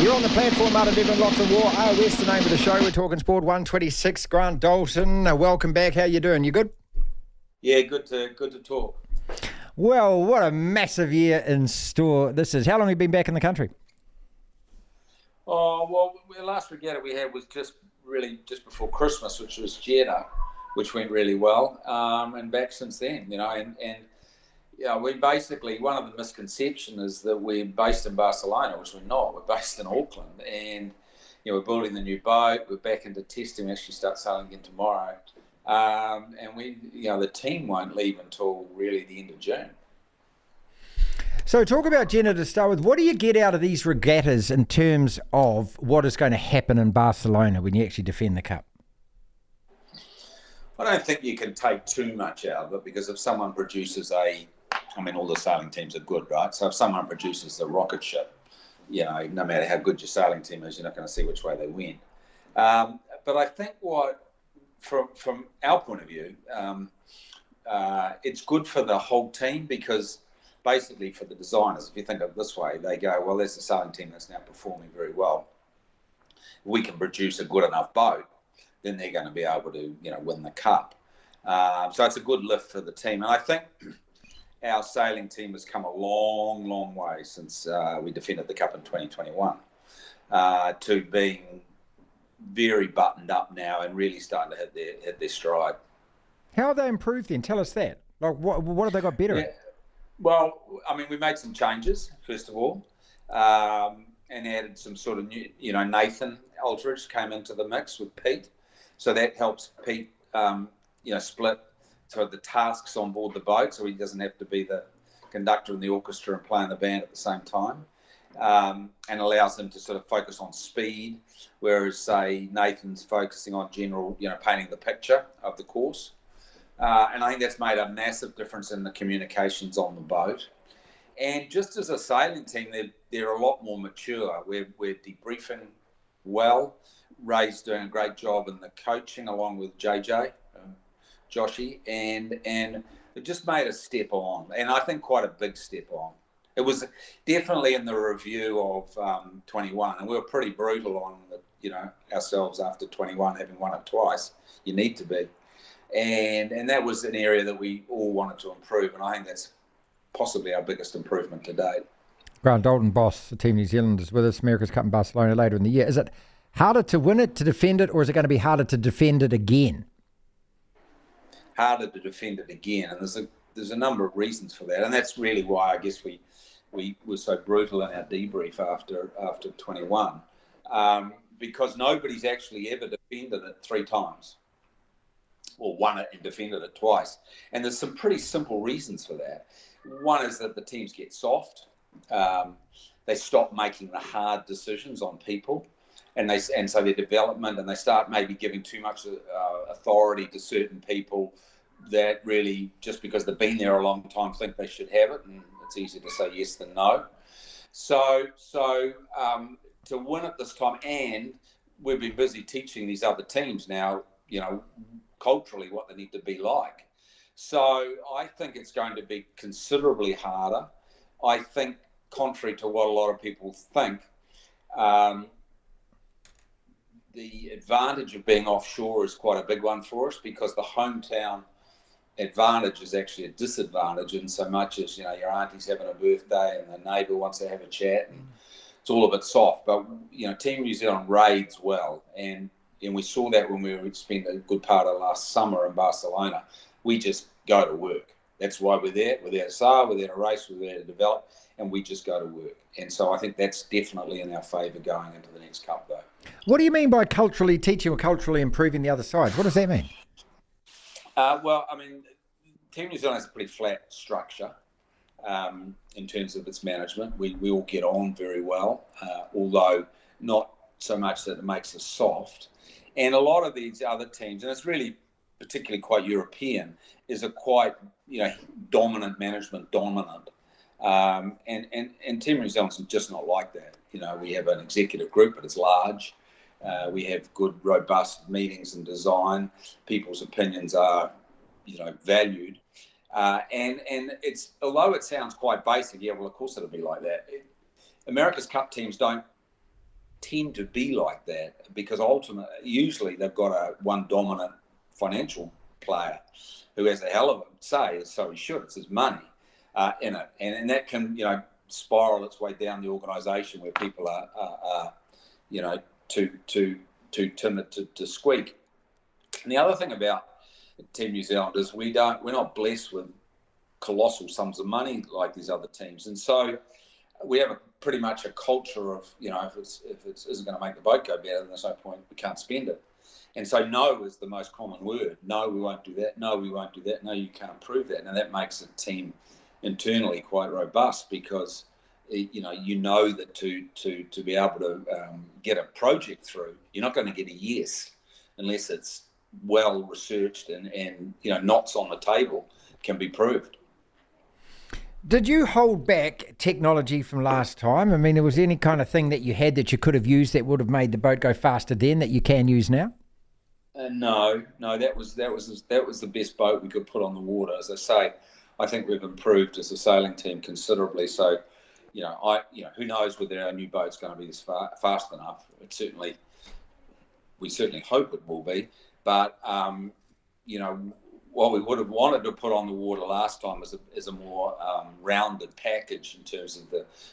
You're on the platform, Martin Devlin, lots of war. OS, the name of the show. We're talking Sport 126. Grant Dalton, welcome back. How you doing? You good? Yeah, good to talk. Well, what a massive year in store this is. How long have you been back in the country? Oh, well, the last regatta we had was just before Christmas, which was Jeddah, which went really well, and back since then, we basically, one of the misconceptions is that we're based in Barcelona, which we're not. We're based in Auckland, and we're building the new boat. We're back into testing. We actually start sailing again tomorrow, and the team won't leave until really the end of June. So talk about Jeddah to start with. What do you get out of these regattas in terms of what is going to happen in Barcelona when you actually defend the Cup? I don't think you can take too much out of it, because if someone produces all the sailing teams are good, right? So if someone produces the rocket ship, no matter how good your sailing team is, you're not going to see which way they win. But I think from our point of view, it's good for the whole team, because basically for the designers, if you think of it this way, they go, well, there's a sailing team that's now performing very well. If we can produce a good enough boat, then they're going to be able to, win the Cup. So it's a good lift for the team. And I think our sailing team has come a long, long way since we defended the Cup in 2021 to being very buttoned up now and really starting to hit their stride. How have they improved then? Tell us that. Like, what have they got better at? Well, we made some changes, first of all, and added some sort of new, Nathan Aldridge came into the mix with Pete. So that helps Pete, split sort of the tasks on board the boat, so he doesn't have to be the conductor in the orchestra and playing the band at the same time, and allows him to sort of focus on speed, whereas, say, Nathan's focusing on general, painting the picture of the course. And I think that's made a massive difference in the communications on the boat. And just as a sailing team, they're a lot more mature. We're debriefing well. Ray's doing a great job in the coaching along with JJ, Joshy, and it just made a step on, and I think quite a big step on. It was definitely in the review of 21, and we were pretty brutal on ourselves after 21, having won it twice. You need to be. And that was an area that we all wanted to improve, and I think that's possibly our biggest improvement to date. Grant Dalton, boss, the Team New Zealand, is with us. America's Cup in Barcelona later in the year. Is it harder to win it, to defend it, or is it going to be harder to defend it again? Harder to defend it again, and there's a number of reasons for that, and that's really why I guess we were so brutal in our debrief after 21, because nobody's actually ever defended it 3 times. Or won it and defended it twice. And there's some pretty simple reasons for that. One is that the teams get soft. They stop making the hard decisions on people. And so their development, and they start maybe giving too much authority to certain people that really, just because they've been there a long time, think they should have it. And it's easier to say yes than no. So to win it this time, and we've been busy teaching these other teams now, culturally what they need to be like. So I think it's going to be considerably harder. I think, contrary to what a lot of people think, the advantage of being offshore is quite a big one for us, because the hometown advantage is actually a disadvantage in so much as, your auntie's having a birthday and the neighbour wants to have a chat, and it's all a bit soft. But, Team New Zealand raids well, and we saw that when we spent a good part of last summer in Barcelona. We just go to work. That's why we're there. We're there to sail, we're there to race, we're there to develop, and we just go to work. And so I think that's definitely in our favour going into the next Cup, though. What do you mean by culturally teaching or culturally improving the other sides? What does that mean? Team New Zealand has a pretty flat structure in terms of its management. We all get on very well, although not so much that it makes us soft. And a lot of these other teams, and it's really particularly quite European, is a quite, dominant management, and Team New Zealand's just not like that. We have an executive group, but it's large. We have good, robust meetings and design. People's opinions are, valued. And it's, although it sounds quite basic, yeah, well, of course it'll be like that. America's Cup teams don't tend to be like that because ultimately, usually they've got one dominant financial player who has a hell of a say, so he should. It's his money in it, and that can spiral its way down the organisation where people are too timid to squeak. And the other thing about Team New Zealand is we're not blessed with colossal sums of money like these other teams, and so we have pretty much a culture of if it isn't going to make the boat go better, then there's no point, we can't spend it. And so no is the most common word. No, we won't do that. No, we won't do that. No, you can't prove that. And that makes a team internally quite robust because that to be able to get a project through, you're not going to get a yes unless it's well researched and knots on the table can be proved. Did you hold back technology from last time? I mean, was there any kind of thing that you had that you could have used that would have made the boat go faster then that you can use now? No, that was the best boat we could put on the water. As I say, I think we've improved as a sailing team considerably. So, who knows whether our new boat's going to be this fast enough? We certainly hope it will be. But what we would have wanted to put on the water last time is a more rounded package in terms of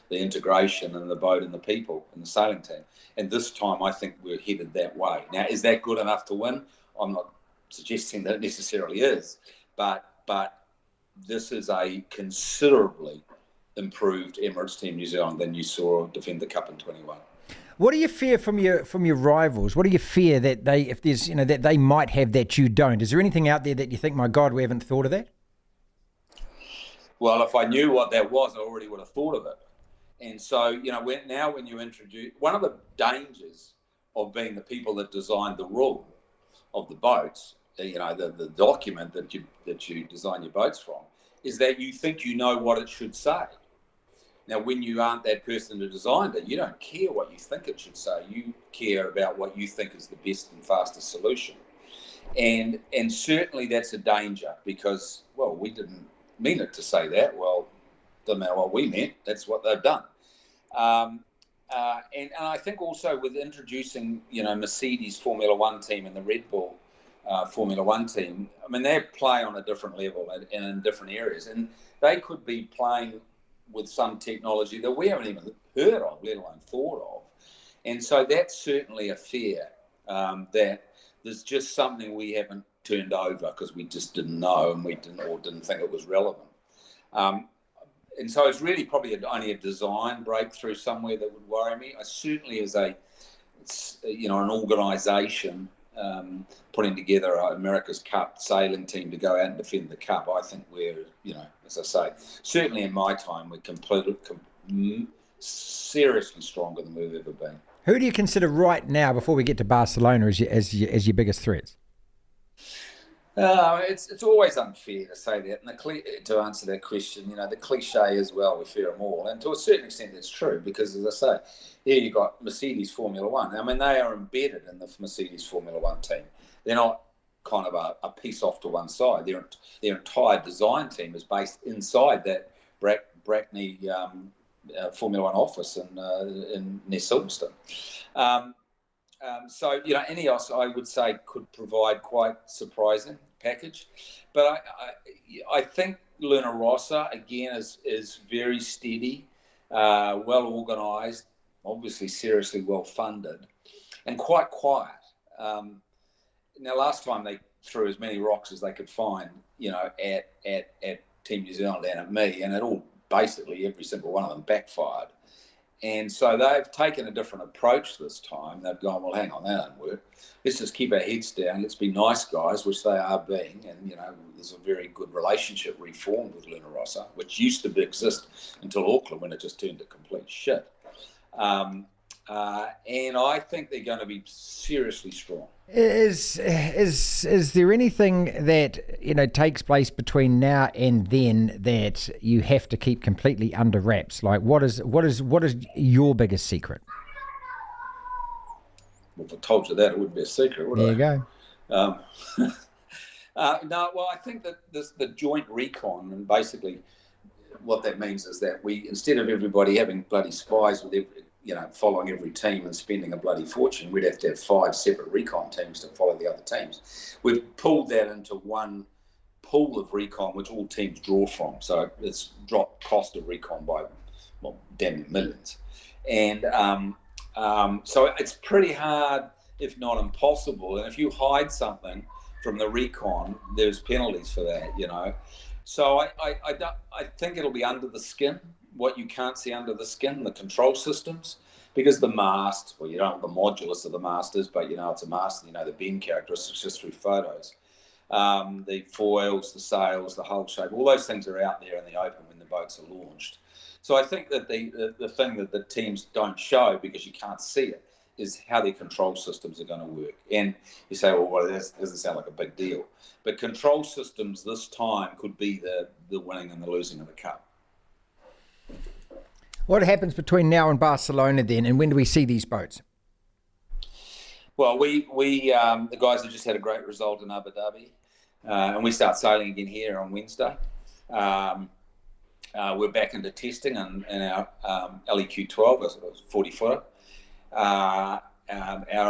the integration and the boat and the people and the sailing team. And this time, I think we're headed that way. Now, is that good enough to win? I'm not suggesting that it necessarily is, but this is a considerably improved Emirates Team New Zealand than you saw defend the Cup in 21. What do you fear from your rivals? What do you fear that that they might have that you don't? Is there anything out there that you think, my God, we haven't thought of that? Well, if I knew what that was, I already would have thought of it. And so, when you introduce, one of the dangers of being the people that designed the rule of the boats, the document that you design your boats from, is that you think you know what it should say. Now, when you aren't that person who designed it, you don't care what you think it should say. You care about what you think is the best and fastest solution. And certainly that's a danger because, well, we didn't mean it to say that. Well, doesn't matter what we meant. That's what they've done. And I think also with introducing, Mercedes Formula One team and the Red Bull Formula One team, I mean, they play on a different level and in different areas. And they could be playing with some technology that we haven't even heard of, let alone thought of. And so that's certainly a fear that there's just something we haven't turned over because we just didn't know and we didn't think it was relevant. And so it's really probably only a design breakthrough somewhere that would worry me. I certainly, as an organisation putting together America's Cup sailing team to go out and defend the Cup, I think we're, as I say, certainly in my time, we're seriously stronger than we've ever been. Who do you consider right now, before we get to Barcelona, as your biggest threats? It's always unfair to say that, and to answer that question, the cliche as well, we fear them all, and to a certain extent that's true because, as I say, here you've got Mercedes Formula One. I mean, they are embedded in the Mercedes Formula One team. They're not kind of a piece off to one side. Their entire design team is based inside that Brackney Formula One office in near Silverstone. So, Ineos, I would say, could provide quite surprising package. But I think Luna Rossa, again, is very steady, well organised, obviously seriously well funded, and quite quiet. Now, last time they threw as many rocks as they could find, at Team New Zealand and at me, and it all, basically every single one of them backfired. And so they've taken a different approach this time. They've gone, well, hang on, that doesn't work. Let's just keep our heads down. Let's be nice guys, which they are being. And, there's a very good relationship reformed with Luna Rossa, which used to exist until Auckland when it just turned to complete shit. And I think they're going to be seriously strong. Is there anything that takes place between now and then that you have to keep completely under wraps? Like what is your biggest secret? Well, if I told you that, it wouldn't be a secret, would it? There you go. No, well, I think that the joint recon, and basically what that means is that we, instead of everybody having bloody spies with following every team and spending a bloody fortune. We'd have to have 5 separate recon teams to follow the other teams. We've pulled that into one pool of recon, which all teams draw from. So it's dropped cost of recon by, damn near millions. And so it's pretty hard, if not impossible. And if you hide something from the recon, there's penalties for that, So I think it'll be under the skin, what you can't see under the skin, the control systems, because the mast, well, you don't know what the modulus of the mast is, but it's a mast, the bend characteristics just through photos. The foils, the sails, the hull shape, all those things are out there in the open when the boats are launched. So I think that the thing that the teams don't show, because you can't see it, is how their control systems are going to work. And you say, well, that doesn't sound like a big deal. But control systems this time could be the winning and the losing of the cup. What happens between now and Barcelona then, and when do we see these boats? Well, we the guys have just had a great result in Abu Dhabi, and we start sailing again here on Wednesday. We're back into testing in our LEQ12, a 40-footer. Our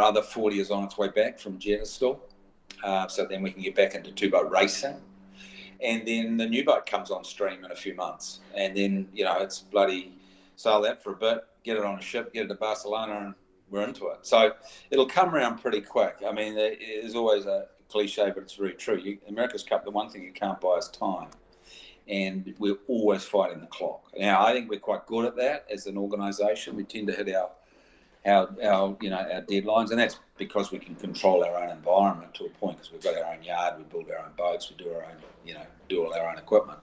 other 40 is on its way back from Jeddah still, so then we can get back into 2-boat racing. And then the new boat comes on stream in a few months. And then, it's bloody sail that for a bit, get it on a ship, get it to Barcelona, and we're into it. So it'll come around pretty quick. I mean, there's always a cliche, but it's very true. America's Cup, the one thing you can't buy is time. And we're always fighting the clock. Now, I think we're quite good at that as an organisation. We tend to hit our deadlines, and that's because we can control our own environment to a point, because we've got our own yard, we build our own boats, we do our own, do all our own equipment.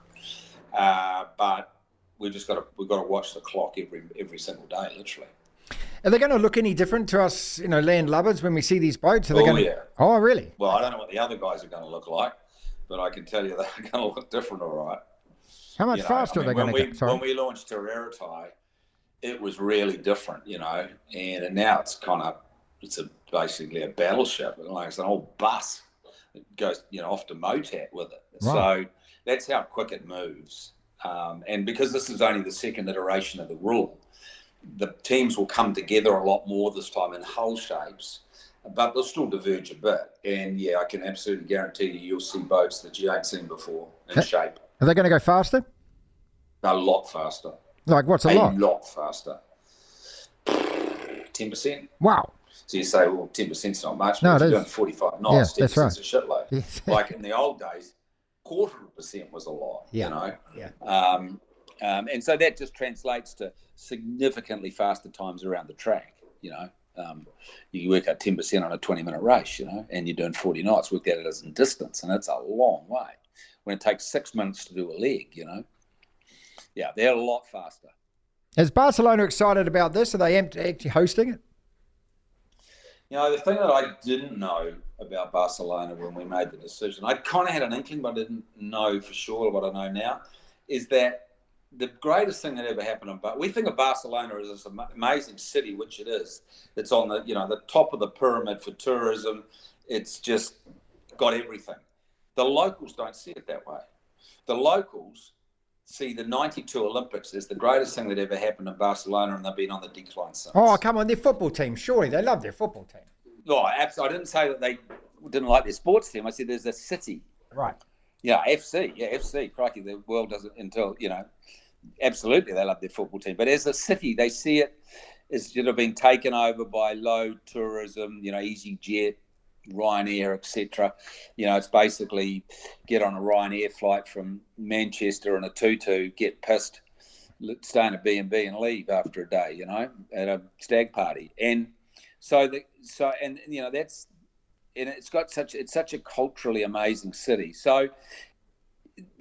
But we've got to watch the clock every single day, literally. Are they going to look any different to us, land lubbers, when we see these boats? Yeah. Oh, really? Well, I don't know what the other guys are going to look like, but I can tell you they're going to look different, all right. How much faster are they going to go? When we launched Terraritai, it was really different, and now it's basically a battleship. Like it's an old bus. It goes, off to Motat with it. Right. So that's how quick it moves. And because this is only the second iteration of the rule, the teams will come together a lot more this time in hull shapes, but they'll still diverge a bit. And yeah, I can absolutely guarantee you'll see boats that you ain't seen before in shape. Are they going to go faster? A lot faster. Like what's a lot? A lot faster. 10%. Wow. So you say, well, 10% is not much. No, but if you're doing 45 knots, 10% right. is a shitload. Yes. Like in the old days, 0.25% was a lot, Yeah. And so that just translates to significantly faster times around the track, You work out 10% on a 20-minute race, and you're doing 40 knots, work at it as in distance, and it's a long way. When it takes 6 minutes to do a leg, Yeah, they're a lot faster. Is Barcelona excited about this? Are they actually hosting it? The thing that I didn't know about Barcelona when we made the decision, I kind of had an inkling, but I didn't know for sure what I know now, is that the greatest thing that ever happened we think of Barcelona as this amazing city, which it is. It's on the, the top of the pyramid for tourism. It's just got everything. The locals don't see it that way. The locals see the 92 Olympics as the greatest thing that ever happened in Barcelona, and they've been on the decline since. Oh, come on, their football team. Surely they love their football team. No, absolutely. I didn't say that they didn't like their sports team. I said there's a city. Right. Yeah, FC. Yeah, FC. Crikey, the world doesn't until, absolutely they love their football team. But as a city, they see it as been taken over by low tourism, EasyJet, Ryanair, etc. It's basically get on a Ryanair flight from Manchester in a tutu, get pissed, stay in a B&B and leave after a day, at a stag party. And that's, and it's such a culturally amazing city. So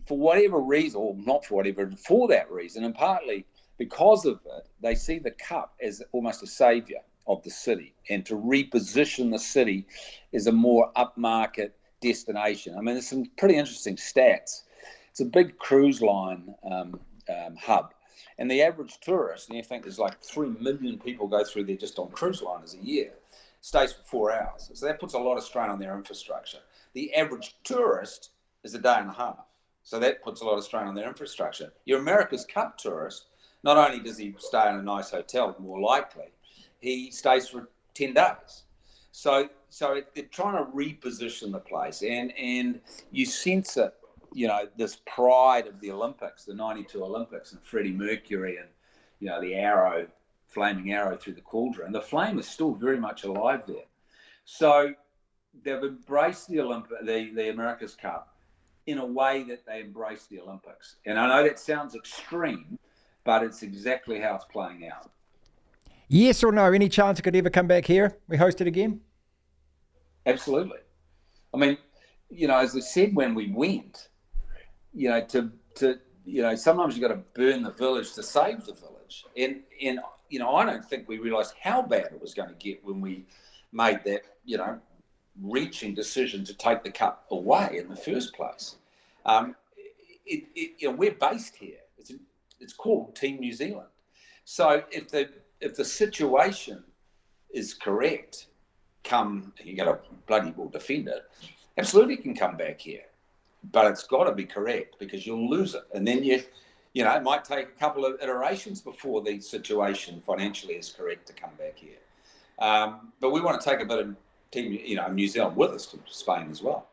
for whatever reason, or not for whatever, for that reason, and partly because of it, they see the Cup as almost a saviour of the city, and to reposition the city as a more upmarket destination. I mean, there's some pretty interesting stats. It's a big cruise line hub, and the average tourist, and you think there's like 3 million people go through there just on cruise liners a year, stays for 4 hours. So that puts a lot of strain on their infrastructure. The average tourist is a day and a half. So that puts a lot of strain on their infrastructure. Your America's Cup tourist not only does he stay in a nice hotel, more likely, he stays for 10 days. So they're trying to reposition the place, and you sense it, this pride of the Olympics, the 92 Olympics, and Freddie Mercury, and, the arrow, flaming arrow through the cauldron. The flame is still very much alive there. So they've embraced the America's Cup in a way that they embrace the Olympics. And I know that sounds extreme, but it's exactly how it's playing out. Yes or no? Any chance it could ever come back here? We host it again? Absolutely. I mean, as I said when we went, sometimes you've got to burn the village to save the village. And I don't think we realised how bad it was going to get when we made that, reaching decision to take the cup away in the first place. We're based here. It's called Team New Zealand. So if the situation is correct, you got to bloody well defend it. Absolutely, can come back here, but it's got to be correct, because you'll lose it, and then it might take a couple of iterations before the situation financially is correct to come back here. But we want to take a bit of team, New Zealand with us to Spain as well.